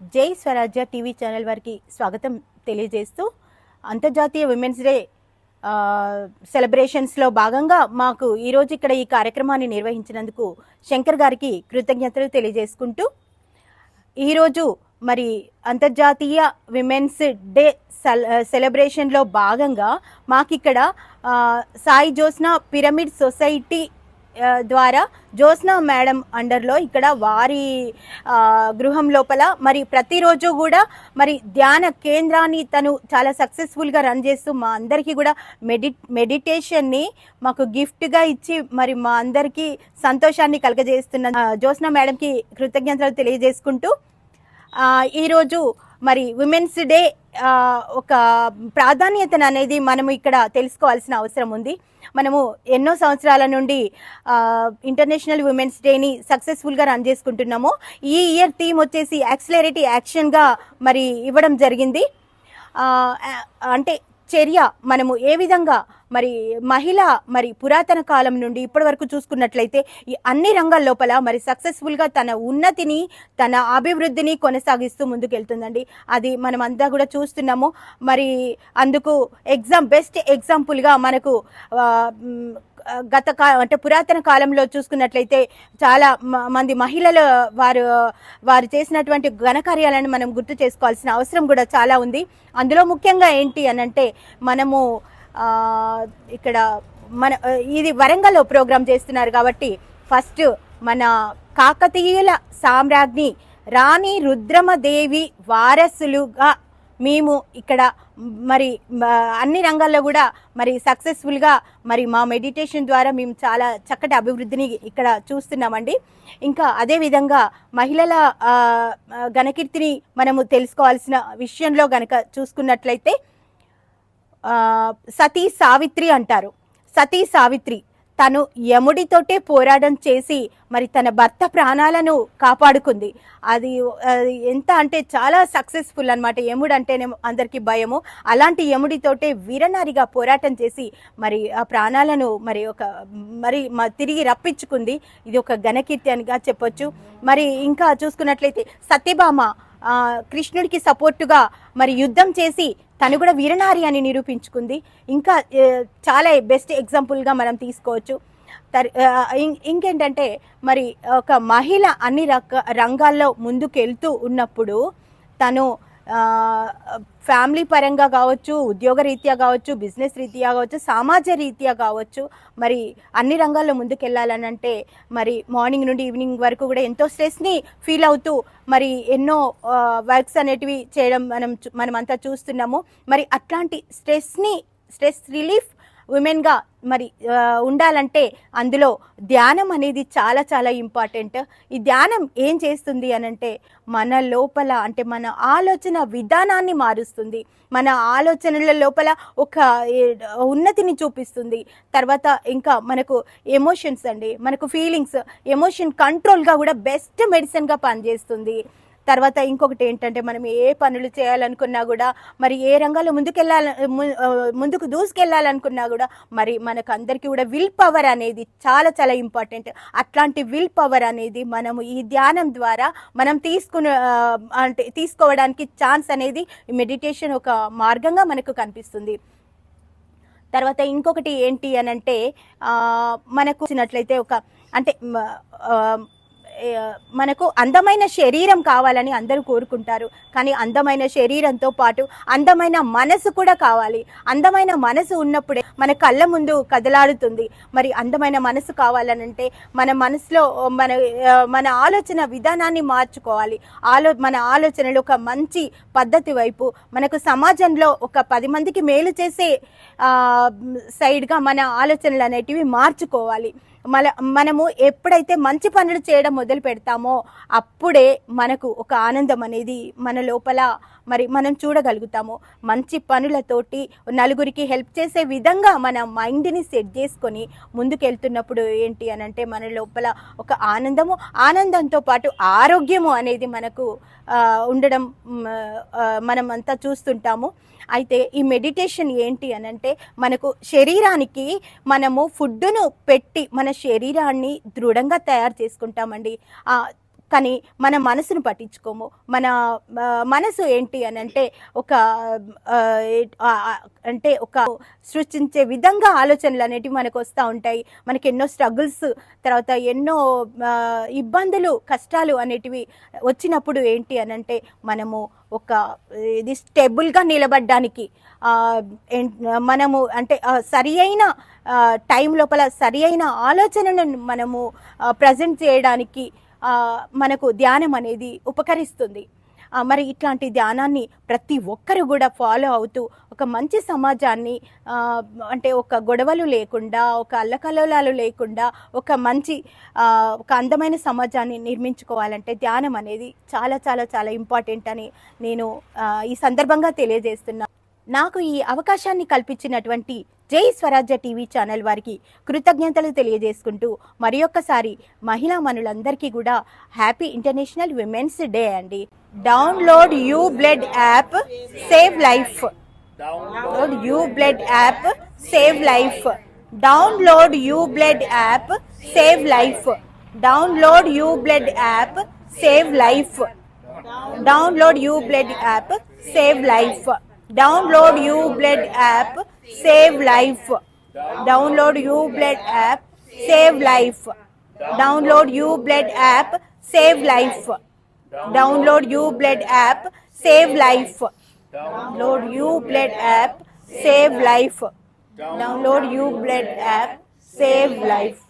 జై స్వరాజ్య TV channel వారికి స్వాగతం తెలియజేస్తూ అంతర్జాతీయ విమెన్స్ డే సెలబ్రేషన్స్లో భాగంగా మాకు ఈరోజు ఇక్కడ ఈ కార్యక్రమాన్ని నిర్వహించినందుకు శంకర్ గారికి కృతజ్ఞతలు తెలియజేసుకుంటూ ఈరోజు మరి అంతర్జాతీయ విమెన్స్ డే సెలబ్రేషన్లో భాగంగా మాకు ఇక్కడ సాయి జ్యోత్స్న పిరమిడ్ సొసైటీ ద్వారా జ్యోత్స్న మేడం అండర్లో ఇక్కడ వారి గృహం లోపల మరి ప్రతిరోజు కూడా మరి ధ్యాన కేంద్రాన్ని తను చాలా సక్సెస్ఫుల్గా రన్ చేస్తూ మా అందరికీ కూడా మెడిటేషన్ని మాకు గిఫ్ట్గా ఇచ్చి మరి మా అందరికీ సంతోషాన్ని కలగజేస్తున్న జ్యోత్స్న మేడంకి కృతజ్ఞతలు తెలియజేసుకుంటూ ఈరోజు మరి విమెన్స్ డే ఒక ప్రాధాన్యతను అనేది మనము ఇక్కడ తెలుసుకోవాల్సిన అవసరం ఉంది. మనము ఎన్నో సంవత్సరాల నుండి ఇంటర్నేషనల్ విమెన్స్ డేని సక్సెస్ఫుల్గా రన్ చేసుకుంటున్నాము. ఈ ఇయర్ థీమ్ వచ్చేసి యాక్సిలరేటివ్ యాక్షన్గా మరి ఇవ్వడం జరిగింది. అంటే చర్య మనము ఏ విధంగా మరి మహిళ మరి పురాతన కాలం నుండి ఇప్పటి వరకు చూసుకున్నట్లయితే ఈ అన్ని రంగాల లోపల మరి సక్సెస్ఫుల్గా తన ఉన్నతిని తన అభివృద్ధిని కొనసాగిస్తూ ముందుకెళ్తుందండి. అది మనం అంతా కూడా చూస్తున్నాము. మరి అందుకు బెస్ట్ ఎగ్జాంపుల్గా మనకు అంటే పురాతన కాలంలో చూసుకున్నట్లయితే చాలా మంది మహిళలు వారు చేసినటువంటి ఘనకార్యాలను మనం గుర్తు చేసుకోవాల్సిన అవసరం కూడా చాలా ఉంది. అందులో ముఖ్యంగా ఏంటి అనంటే మనము ఇక్కడ ఇది వరంగల్లో ప్రోగ్రాం చేస్తున్నారు కాబట్టి ఫస్ట్ మన కాకతీయుల సామ్రాజ్ఞి రాణి రుద్రమదేవి వారసులుగా మేము ఇక్కడ మరి అన్ని రంగాల్లో కూడా మరి సక్సెస్ఫుల్గా మరి మా మెడిటేషన్ ద్వారా మేము చాలా చక్కటి అభివృద్ధిని ఇక్కడ చూస్తున్నామండి. ఇంకా అదేవిధంగా మహిళల ఘనకీర్తిని మనము తెలుసుకోవాల్సిన విషయంలో గనక చూసుకున్నట్లయితే సతీ సావిత్రి అంటారు. సతీ సావిత్రి తను యముడితోటే పోరాటం చేసి మరి తన భర్త ప్రాణాలను కాపాడుకుంది. అది ఎంత అంటే చాలా సక్సెస్ఫుల్ అనమాట. యముడు అంటేనే అందరికీ భయము. అలాంటి యముడితోటే వీరనారిగా పోరాటం చేసి మరి ఆ ప్రాణాలను మరి తిరిగి రప్పించుకుంది. ఇది ఒక ఘనకీర్తి అనిగా చెప్పొచ్చు. మరి ఇంకా చూసుకున్నట్లయితే సత్యభామ కృష్ణుడికి సపోర్టుగా మరి యుద్ధం చేసి తను కూడా వీరనారి అని నిరూపించుకుంది. ఇంకా చాలా బెస్ట్ ఎగ్జాంపుల్గా మనం తీసుకోవచ్చు. ఇంకేంటంటే మరి ఒక మహిళ అన్ని రంగాల్లో ముందుకెళ్తూ ఉన్నప్పుడు తను ఫ్యామిలీ పరంగా కావచ్చు, ఉద్యోగ రీత్యా కావచ్చు, బిజినెస్ రీత్యా కావచ్చు, సమాజ రీత్యా కావచ్చు, మరి అన్ని రంగాల్లో ముందుకెళ్ళాలనంటే మరి మార్నింగ్ నుండి ఈవినింగ్ వరకు కూడా ఎంతో స్ట్రెస్ని ఫీల్ అవుతూ మరి ఎన్నో వర్క్స్ అనేటివి చేయడం మనమంతా చూస్తున్నాము. మరి అట్లాంటి స్ట్రెస్ రిలీఫ్ ఉమెన్గా మరి ఉండాలంటే అందులో ధ్యానం అనేది చాలా చాలా ఇంపార్టెంట్. ఈ ధ్యానం ఏం చేస్తుంది అనంటే మన లోపల అంటే మన ఆలోచన విధానాన్ని మారుస్తుంది. మన ఆలోచనల లోపల ఒక ఉన్నతిని చూపిస్తుంది. తర్వాత ఇంకా మనకు ఎమోషన్స్ అండి, మనకు ఫీలింగ్స్, ఎమోషన్ కంట్రోల్గా కూడా బెస్ట్ మెడిసిన్గా పనిచేస్తుంది. తర్వాత ఇంకొకటి ఏంటంటే మనం ఏ పనులు చేయాలనుకున్నా కూడా మరి ఏ రంగాల్లో ముందుకు దూసుకెళ్ళాలనుకున్నా కూడా మరి మనకు అందరికీ కూడా విల్ పవర్ అనేది చాలా చాలా ఇంపార్టెంట్. అట్లాంటి విల్ పవర్ అనేది మనము ఈ ధ్యానం ద్వారా మనం తీసుకోవడానికి ఛాన్స్ అనేది మెడిటేషన్ ఒక మార్గంగా మనకు కనిపిస్తుంది. తర్వాత ఇంకొకటి ఏంటి అనంటే మనకు వచ్చినట్లయితే మనకు అందమైన శరీరం కావాలని అందరూ కోరుకుంటారు. కానీ అందమైన శరీరంతో పాటు అందమైన మనసు కూడా కావాలి. అందమైన మనసు ఉన్నప్పుడే మన కళ్ళ ముందు కదలాడుతుంది. మరి అందమైన మనసు కావాలనంటే మన మనసులో మన ఆలోచన విధానాన్ని మార్చుకోవాలి. మన ఆలోచనలు ఒక మంచి పద్ధతి వైపు మనకు సమాజంలో ఒక 10 మందికి మేలు చేసే సైడ్గా మన ఆలోచనలు అనేటివి మార్చుకోవాలి. మనము ఎప్పుడైతే మంచి పనులు చేయడం మొదలు పెడతామో అప్పుడే మనకు ఒక ఆనందం అనేది మన లోపల మరి మనం చూడగలుగుతాము. మంచి పనులతోటి నలుగురికి హెల్ప్ చేసే విధంగా మన మైండ్ని సెట్ చేసుకొని ముందుకెళ్తున్నప్పుడు ఏంటి అనంటే మన లోపల ఒక ఆనందంతో పాటు ఆరోగ్యము అనేది మనకు ఉండడం మనం అంతా చూస్తుంటాము. అయితే ఈ మెడిటేషన్ ఏంటి అనంటే మనకు శరీరానికి మనము ఫుడ్డును పెట్టి మన శరీరాన్ని దృఢంగా తయారు చేసుకుంటామండి. కానీ మన మనసును పట్టించుకోము. మన మనసు ఏంటి అని అంటే ఒక అంటే ఒక సృష్టించే విధంగా ఆలోచనలు అనేటివి మనకు వస్తూ ఉంటాయి. మనకి ఎన్నో స్ట్రగుల్స్, తర్వాత ఎన్నో ఇబ్బందులు, కష్టాలు అనేటివి వచ్చినప్పుడు ఏంటి అని అంటే మనము ఒక ఇది స్టేబుల్గా నిలబడడానికి మనము అంటే సరి అయిన టైం లోపల సరి అయిన ఆలోచనను మనము ప్రజెంట్ చేయడానికి మనకు ధ్యానం అనేది ఉపకరిస్తుంది. మరి ఇట్లాంటి ధ్యానాన్ని ప్రతి ఒక్కరు కూడా ఫాలో అవుతూ ఒక మంచి సమాజాన్ని అంటే ఒక గొడవలు లేకుండా, ఒక అల్లకల్లోలాలు లేకుండా ఒక మంచి ఒక అందమైన సమాజాన్ని నిర్మించుకోవాలంటే ధ్యానం అనేది చాలా చాలా చాలా ఇంపార్టెంట్ అని నేను ఈ సందర్భంగా తెలియజేస్తున్నా. నాకు ఈ అవకాశాన్ని కల్పించినటువంటి జై స్వరాజ్య టీవీ ఛానల్ వారికి కృతజ్ఞతలు తెలియజేసుకుంటూ మరి ఒక్కసారి మహిళా మనులందరికీ కూడా హ్యాపీ ఇంటర్నేషనల్ విమెన్స్ డే అండి. Download you blood app, save life. Download you blood app, save life. Download you blood app, save life. Download you blood app, save life. Download you blood app, save life. Download you blood app, save life. Download you blood app, save life. Download you blood app, save life. Download you blood app, save life. Download you blood app, save life. Download you blood app, save life.